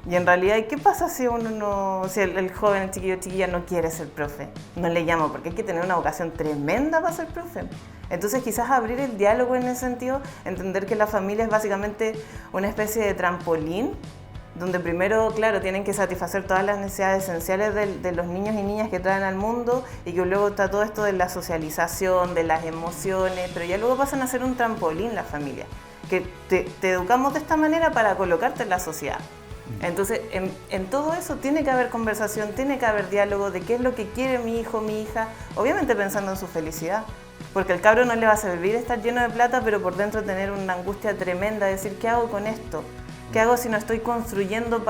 Y en realidad, ¿qué pasa si el joven, el chiquillo, chiquilla no quiere ser profe? No le llamo, porque hay que tener una vocación tremenda para ser profe. Entonces quizás abrir el diálogo en ese sentido, entender que la familia es básicamente una especie de trampolín, donde primero, claro, tienen que satisfacer todas las necesidades esenciales de los niños y niñas que traen al mundo, y que luego está todo esto de la socialización, de las emociones, pero ya luego pasan a ser un trampolín la familia, que te educamos de esta manera para colocarte en la sociedad. Entonces, en todo eso tiene que haber conversación, tiene que haber diálogo de qué es lo que quiere mi hijo, mi hija, obviamente pensando en su felicidad, porque al cabro no le va a servir estar lleno de plata, pero por dentro tener una angustia tremenda de decir, ¿qué hago con esto? ¿Qué hago si no estoy construyendo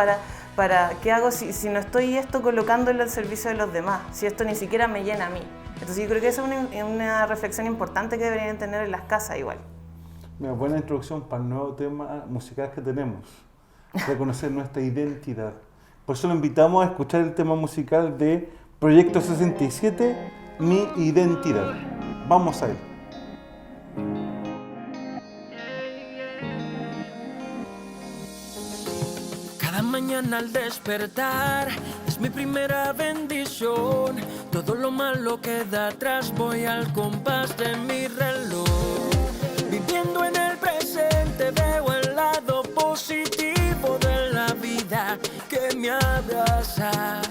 qué hago si no estoy colocándolo al servicio de los demás? Si esto ni siquiera me llena a mí. Entonces yo creo que esa es una reflexión importante que deberían tener en las casas igual. Una buena introducción para el nuevo tema musical que tenemos. Reconocer nuestra identidad. Por eso lo invitamos a escuchar el tema musical de Proyecto 67, Mi Identidad. Vamos a él. Cada mañana al despertar es mi primera bendición. Todo lo malo queda atrás, voy al compás de mi reloj. Viviendo en el presente veo el lado positivo de la vida que me abraza.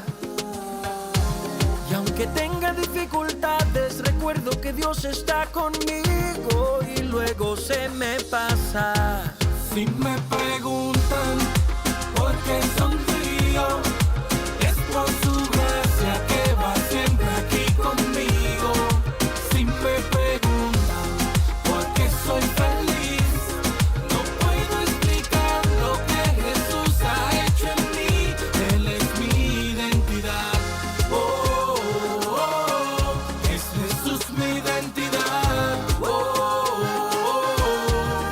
Y aunque tenga dificultades, recuerdo que Dios está conmigo y luego se me pasa. Si me preguntan por qué sonrío, es por su gracia que va siempre aquí conmigo. Si me preguntan por qué soy feliz, no puedo explicar lo que Jesús ha hecho en mí. Él es mi identidad. Oh, oh, oh. Es Jesús mi identidad. Oh, oh, oh.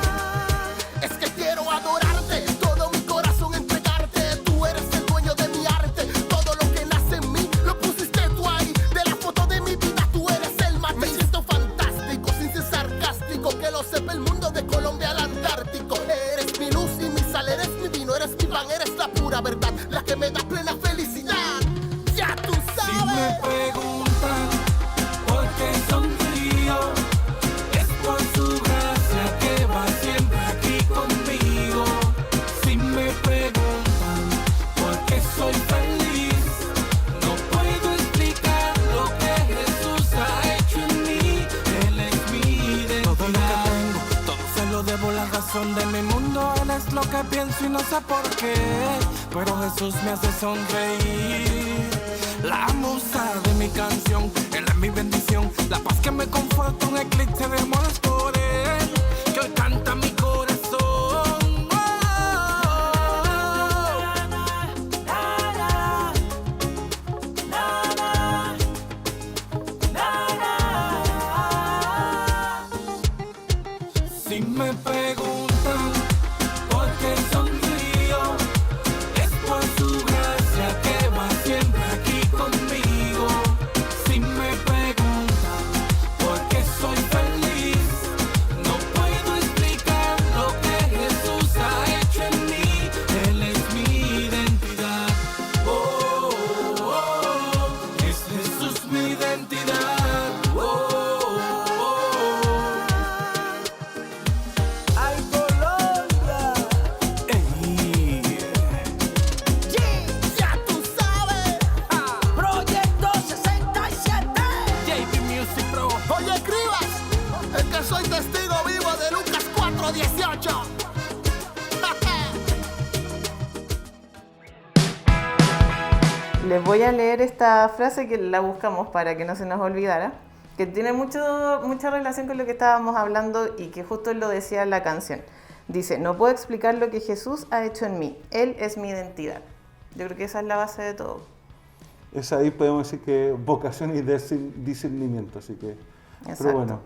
Es que quiero adorarte, todo mi corazón entregarte. Tú eres el dueño de mi arte, todo lo que nace en mí lo pusiste tú ahí. De la foto de mi vida tú eres el matiz. Me siento fantástico, sin ser sarcástico, que lo sepa el mundo de Colombia al Antártico. Eres mi luz y mi sal, eres mi vino, eres mi pan, eres la pura verdad, la que me da plena felicidad. Ya tú Si me sabes. preguntan por qué sonrío, es por su gracia que va siempre aquí conmigo. Si me preguntan por qué soy feliz, no puedo explicar lo que Jesús ha hecho en mí. Él es mi identidad. Todo lo que tengo, todo se lo debo, la razón de mi mundo. Él es lo que pienso y no sé por qué, pero Jesús me hace sonreír. La musa de mi canción, Él es mi bendición. La paz que me conforta, un eclipse de amor es por Él, que hoy canta mi corazón. Oh, si me preguntan por qué sonrío, es por su gracia que va siempre aquí conmigo. Si me preguntan por qué soy feliz, les voy a leer esta frase que la buscamos para que no se nos olvidara, que tiene mucha relación con lo que estábamos hablando y que justo lo decía la canción. Dice, no puedo explicar lo que Jesús ha hecho en mí, Él es mi identidad. Yo creo que esa es la base de todo. Es ahí podemos decir que vocación y discernimiento, así que... Exacto. Pero bueno.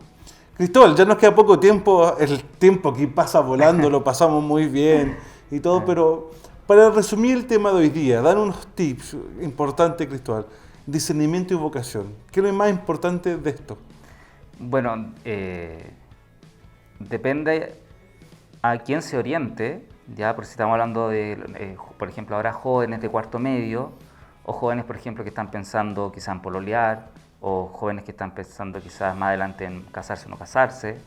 Cristóbal, ya nos queda poco tiempo, el tiempo aquí pasa volando, lo pasamos muy bien y todo, pero para resumir el tema de hoy día, dar unos tips importantes, Cristóbal, discernimiento y vocación. ¿Qué es lo más importante de esto? Bueno, depende a quién se oriente, ya, por si estamos hablando de, por ejemplo, ahora jóvenes de cuarto medio, o jóvenes, por ejemplo, que están pensando quizás en pololear, o jóvenes que están pensando quizás más adelante en casarse o no casarse.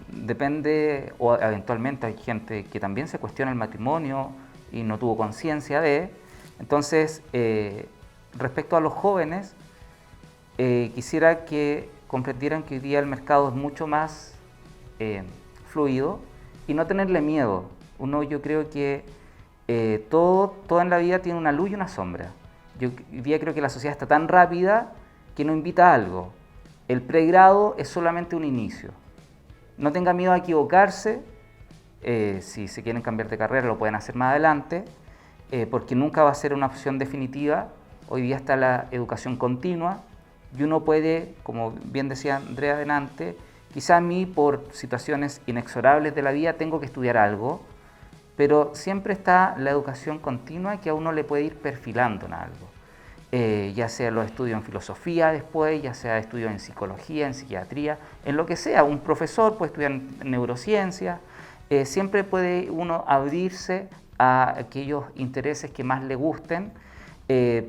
Depende, o eventualmente hay gente que también se cuestiona el matrimonio y no tuvo conciencia de. Entonces, respecto a los jóvenes, quisiera que comprendieran que hoy día el mercado es mucho más fluido y no tenerle miedo. Yo creo que todo en la vida tiene una luz y una sombra. Yo hoy día creo que la sociedad está tan rápida que no invita a algo. El pregrado es solamente un inicio. No tengan miedo a equivocarse. Si se quieren cambiar de carrera lo pueden hacer más adelante, porque nunca va a ser una opción definitiva. Hoy día está la educación continua y uno puede, como bien decía Andrea adelante, quizá a mí por situaciones inexorables de la vida tengo que estudiar algo, pero siempre está la educación continua que a uno le puede ir perfilando en algo. Ya sea los estudios en filosofía después, ya sea estudios en psicología, en psiquiatría, en lo que sea. Un profesor puede estudiar en neurociencia, siempre puede uno abrirse a aquellos intereses que más le gusten,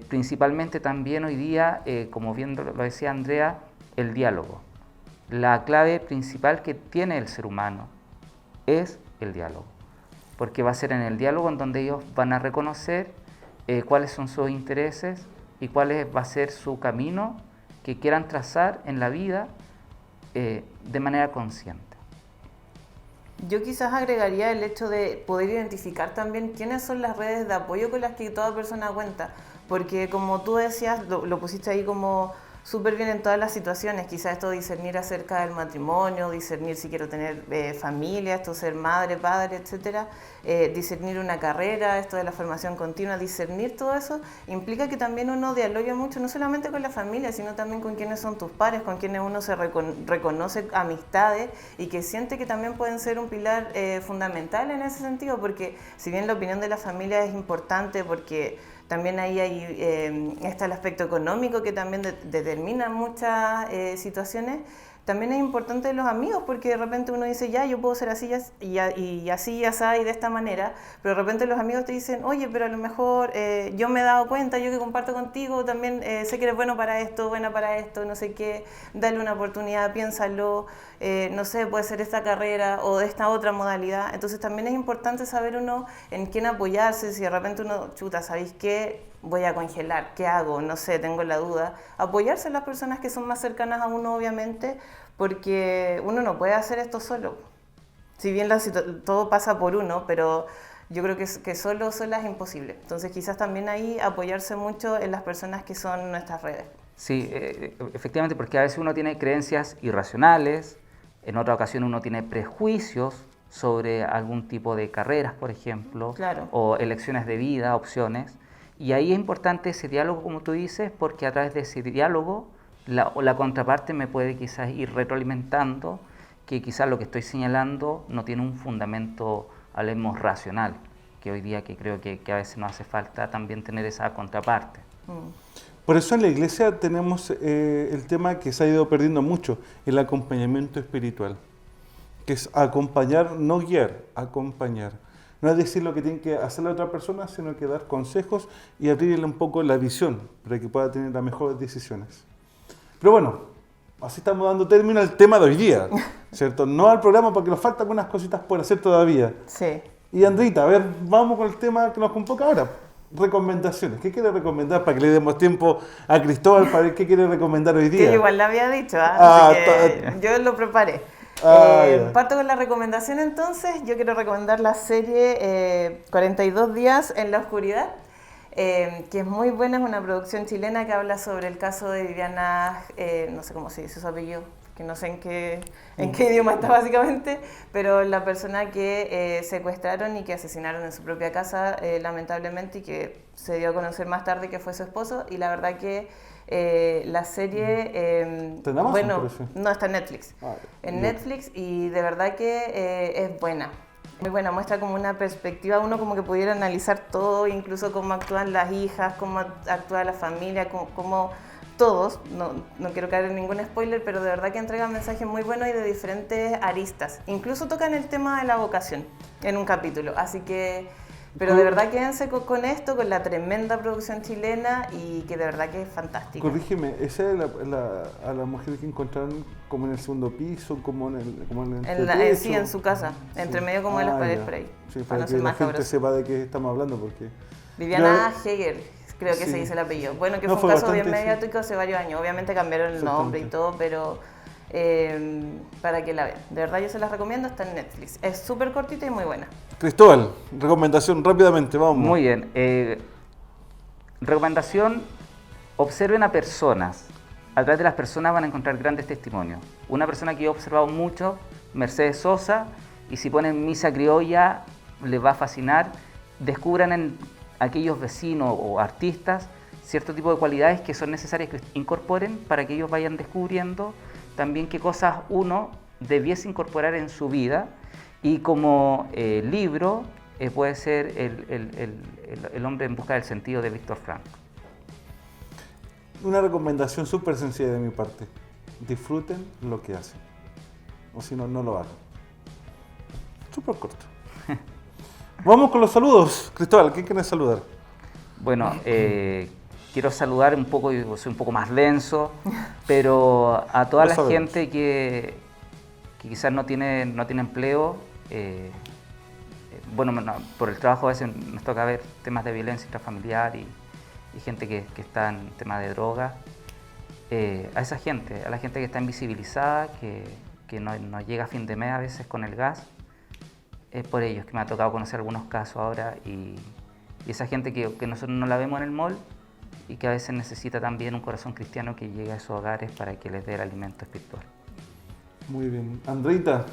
principalmente también hoy día, como bien lo decía Andrea, el diálogo. La clave principal que tiene el ser humano es el diálogo, porque va a ser en el diálogo en donde ellos van a reconocer cuáles son sus intereses y cuál va a ser su camino que quieran trazar en la vida de manera consciente. Yo quizás agregaría el hecho de poder identificar también quiénes son las redes de apoyo con las que toda persona cuenta, porque como tú decías, lo pusiste ahí como súper bien en todas las situaciones, quizás esto de discernir acerca del matrimonio, discernir si quiero tener familia, esto ser madre, padre, etcétera, discernir una carrera, esto de la formación continua, discernir todo eso implica que también uno dialogue mucho, no solamente con la familia, sino también con quienes son tus pares, con quienes uno se reconoce amistades y que siente que también pueden ser un pilar fundamental en ese sentido, porque si bien la opinión de la familia es importante, porque también ahí está el aspecto económico que también determina muchas situaciones. También es importante los amigos, porque de repente uno dice, ya, yo puedo ser así y así, y de esta manera, pero de repente los amigos te dicen, oye, pero a lo mejor yo me he dado cuenta, yo que comparto contigo, también sé que eres bueno para esto, buena para esto, no sé qué, dale una oportunidad, piénsalo, no sé, puede ser esta carrera o de esta otra modalidad. Entonces también es importante saber uno en quién apoyarse, si de repente uno, chuta, ¿sabéis qué? Voy a congelar, ¿qué hago? No sé, tengo la duda. Apoyarse en las personas que son más cercanas a uno, obviamente, porque uno no puede hacer esto solo. Si bien todo pasa por uno, pero yo creo que solo sola es imposible. Entonces quizás también ahí apoyarse mucho en las personas que son nuestras redes. Sí, efectivamente, porque a veces uno tiene creencias irracionales, en otra ocasión uno tiene prejuicios sobre algún tipo de carreras, por ejemplo, Claro. O elecciones de vida, opciones. Y ahí es importante ese diálogo, como tú dices, porque a través de ese diálogo la contraparte me puede quizás ir retroalimentando que quizás lo que estoy señalando no tiene un fundamento, hablemos, racional, que hoy día que creo que a veces nos hace falta también tener esa contraparte. Por eso en la iglesia tenemos el tema que se ha ido perdiendo mucho, el acompañamiento espiritual, que es acompañar, no guiar, acompañar. No es decir lo que tiene que hacer la otra persona, sino que dar consejos y abrirle un poco la visión para que pueda tener las mejores decisiones. Pero bueno, así estamos dando término al tema de hoy día, ¿cierto? No al programa porque nos faltan algunas cositas por hacer todavía. Sí. Y Andrita, a ver, vamos con el tema que nos convoca ahora. Recomendaciones. ¿Qué quiere recomendar para que le demos tiempo a Cristóbal para ver qué quiere recomendar hoy día? Que igual le había dicho, así que yo lo preparé. Ya. Parto con la recomendación entonces. Yo quiero recomendar la serie 42 días en la oscuridad. que es muy buena, es una producción chilena que habla sobre el caso de Viviana, no sé cómo se dice su apellido, que no sé en qué idioma está básicamente, pero la persona que secuestraron y que asesinaron en su propia casa, lamentablemente, y que se dio a conocer más tarde que fue su esposo, y la verdad que la serie, ¿Está en Amazon, bueno, parece? no, está en Netflix, Netflix, y de verdad que es buena. Muy buena, muestra como una perspectiva, uno como que pudiera analizar todo, incluso cómo actúan las hijas, cómo actúa la familia, cómo todos, no quiero caer en ningún spoiler, pero de verdad que entregan mensajes muy buenos y de diferentes aristas. Incluso tocan el tema de la vocación en un capítulo, así que, pero de verdad quédense con esto, con la tremenda producción chilena y que de verdad que es fantástica. Corrígeme, ¿esa es a la mujer que encontraron como en el segundo piso, como en el entretecho? Sí, en su casa, entre medio como de las paredes por ahí, Sí, para no que ser la más gente cabroso. sepa de qué estamos hablando, porque... Viviana Heger, creo que Sí. se dice el apellido. Bueno, que No, fue un fue caso bien bastante, sí. mediático hace varios años. Obviamente cambiaron el nombre y todo, pero para que la vean. De verdad yo se las recomiendo, está en Netflix. Es súper cortita y muy buena. Cristóbal, recomendación rápidamente, vamos. Muy bien. Recomendación, observen a personas. A través de las personas van a encontrar grandes testimonios. Una persona que yo he observado mucho, Mercedes Sosa, y si ponen Misa Criolla, les va a fascinar. Descubran en aquellos vecinos o artistas cierto tipo de cualidades que son necesarias que incorporen para que ellos vayan descubriendo también qué cosas uno debiese incorporar en su vida. Y como libro puede ser el hombre en busca del sentido de Víctor Frank. Una recomendación súper sencilla de mi parte. Disfruten lo que hacen. O si no, no lo hagan. Súper corto. Vamos con los saludos. Cristóbal, ¿quién quiere saludar? Bueno, quiero saludar un poco, soy un poco más denso, pero a toda Lo la sabemos. gente que quizás no tiene empleo. Bueno, por el trabajo a veces nos toca ver temas de violencia intrafamiliar y gente que está en temas de droga. A esa gente, a la gente que está invisibilizada, que no llega a fin de mes a veces con el gas, es por ellos que me ha tocado conocer algunos casos ahora y esa gente que nosotros no la vemos en el mall y que a veces necesita también un corazón cristiano que llegue a esos hogares para que les dé el alimento espiritual. Muy bien. Andreita,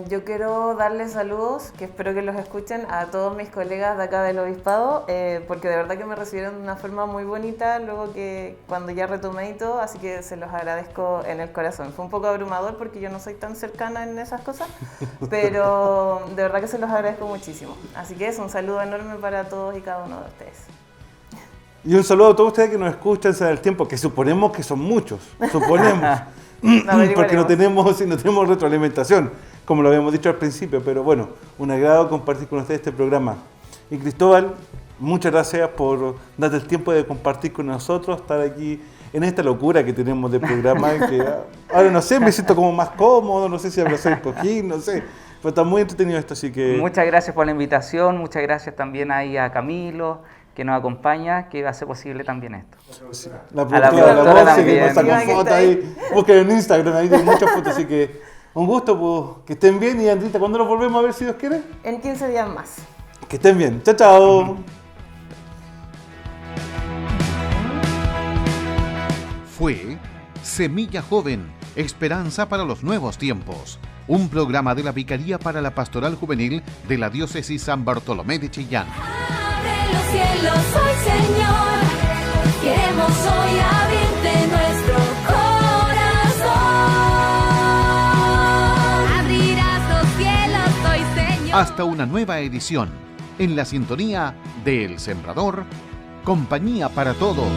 Yo quiero darles saludos, que espero que los escuchen, a todos mis colegas de acá del Obispado, porque de verdad que me recibieron de una forma muy bonita luego que cuando ya retomé y todo, así que se los agradezco en el corazón. Fue un poco abrumador porque yo no soy tan cercana en esas cosas, pero de verdad que se los agradezco muchísimo. Así que es un saludo enorme para todos y cada uno de ustedes. y un saludo a todos ustedes que nos escuchan en el tiempo, que suponemos que son muchos. Suponemos. Porque no tenemos retroalimentación, como lo habíamos dicho al principio, pero bueno, un agrado compartir con ustedes este programa. Y Cristóbal, muchas gracias por darte el tiempo de compartir con nosotros, estar aquí en esta locura que tenemos de programa, que ahora no sé, me siento como más cómodo, no sé si abrazar el cojín, no sé, pero está muy entretenido esto, así que... Muchas gracias por la invitación, muchas gracias también ahí a Camilo, que nos acompaña, que hace posible también esto. La A la productora productora la voz, que también. pasa con Iván, que fotos está ahí, busquen en Instagram, ahí hay muchas fotos, así que un gusto, pues, que estén bien. Y Andrita, ¿cuándo nos volvemos a ver si Dios quiere? En 15 días más. Que estén bien. Chao, chao. Fue Semilla Joven, Esperanza para los Nuevos Tiempos, un programa de la Vicaría para la Pastoral Juvenil de la Diócesis San Bartolomé de Chillán. Abre los cielos hoy, Señor. Queremos hoy abrirte nuestro corazón. Abrirás los cielos hoy, Señor. Hasta una nueva edición, en la sintonía de El Sembrador, compañía para todos.